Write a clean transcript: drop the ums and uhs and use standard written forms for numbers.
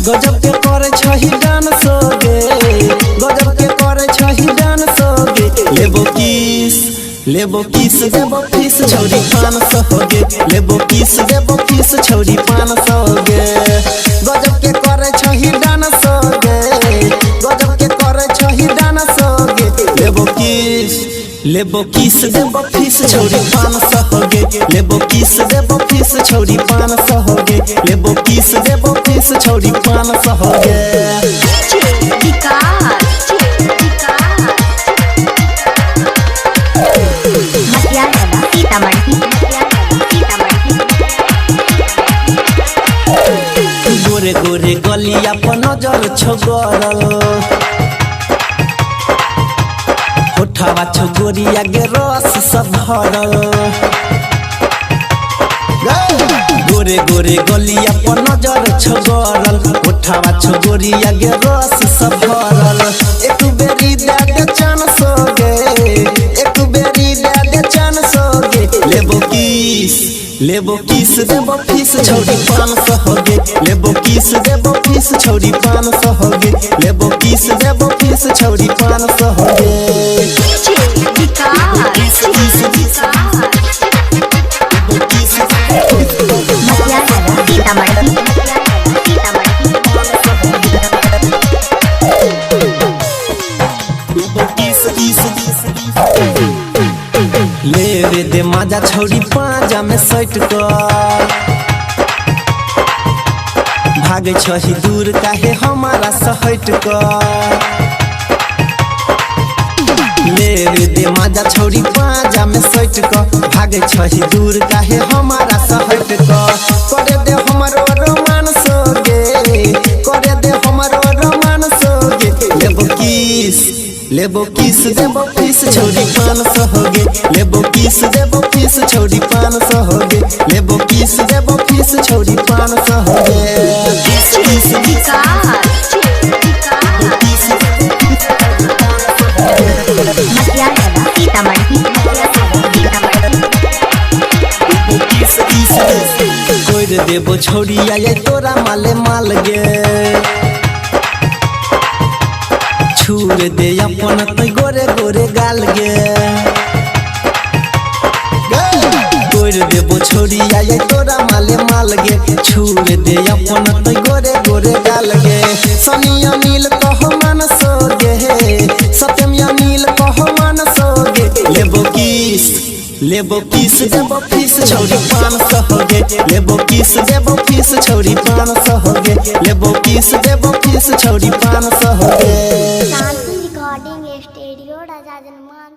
गजब के करे छही डांस गे, गजब के करे छही डांस गे। लेबो किस देबो फीस छौरी 500 गे, लेबो किस देबो फीस छौरी 500 गे। गजब के करे छही डांस गे, गजब के करे छही डांस गे। लेबो किस देबो फीस छौरी 500 गे, लेबो किस देबो फीस छौरी 500 गे, लेबो किस देबो फीस छौरी 500 गे। गोरे गोरे गलिया पर नजर छोगरल, होठवा छोगोरिया गे रस सब भरल। गोरे गोरे गलिया पर नजर छोगरल, होठवा छोगोरिया गे रस सब भरल। एक बेरी दे दे चांस गे, एक बेरी दे दे चांस गे। लेबो किस देबो फीस छौरी 500 गे, लेबो किस देबो फीस छौरी 500 गे, लेबो किस देबो फीस छौरी 500 गे। ले दे माजा छौरी पाजा में सट कर, भागे छही दूर काहे हमारा सहट कर। ले दे माजा छौरी पाजा में सट कर, भागे छही दूर काहे हमारा सहट कर। करे दे हमरो रोमांस गे, करे दे हमरो रोमांस गे। लेबो किस देबो फीस छौरी 500 गे, लेबो किस देबो फीस छौरी 500 गे, लेबो किस देबो फीस छौरी 500 गे। कोई देबो छौरी आये तोरा माले माल गे, छूर दे अपन तै गोरे गोरे गाल गे। गोर देबो छौरी आये तोरा माले माल गे, छूर दे अपन तै गोरे गोरे गाल गे। सनिया नील कह मानस गे, सत्यमिया नील कह मानस गे। लेबो किस देबो फीस छौरी 500 गे, लेबो किस देबो फीस छौरी 500 गे, लेबो किस देबो फीस छौरी 500 गे। रिकॉर्डिंग स्टूडियो राजा जनमान।